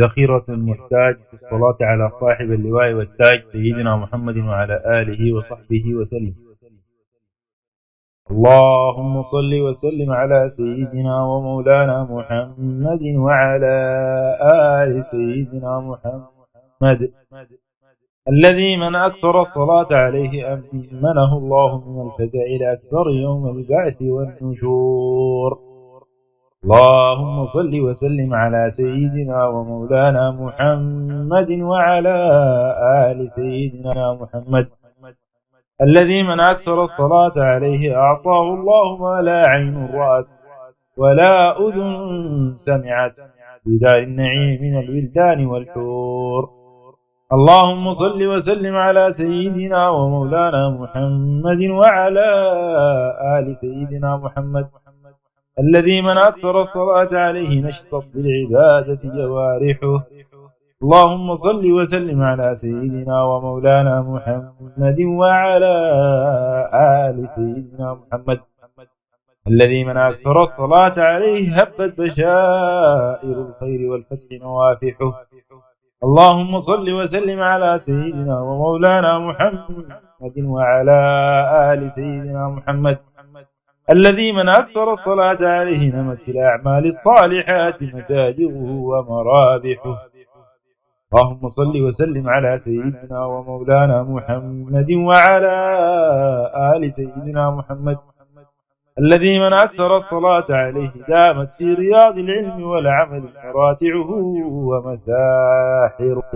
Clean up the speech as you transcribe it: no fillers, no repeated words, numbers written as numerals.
ذخيرة المحتاج في الصلاة على صاحب اللواء والتاج سيدنا محمد وعلى آله وصحبه وسلم. اللهم صل وسلم على سيدنا ومولانا محمد وعلى آل سيدنا محمد الذي من أكثر الصلاة عليه أمنه الله من الفزع الأكبر يوم البعث والنشور. اللهم صل وسلم على سيدنا ومولانا محمد وعلى آل سيدنا محمد الذي من أكثر الصلاة عليه أعطاه الله ما لا عين رأت ولا أذن سمعت بدار النعيم من الولدان والحور. اللهم صل وسلم على سيدنا ومولانا محمد وعلى آل سيدنا محمد الذي من أكثر الصلاة عليه نشطت بالعبادة جوارحه. اللهم صل وسلم على سيدنا ومولانا محمد وعلى آل سيدنا محمد الذي من أكثر الصلاة عليه هبت بشائر الخير والفتح نوافحه. اللهم صل وسلم على سيدنا ومولانا محمد وعلى آل سيدنا محمد الذي من أكثر الصلاة عليه نمت في الأعمال الصالحات متاجره ومرابحه. اللهم صل وسلم على سيدنا ومولانا محمد وعلى آل سيدنا محمد الذي من أكثر الصلاة عليه دامت في رياض العلم والعمل مراتعه ومساحره.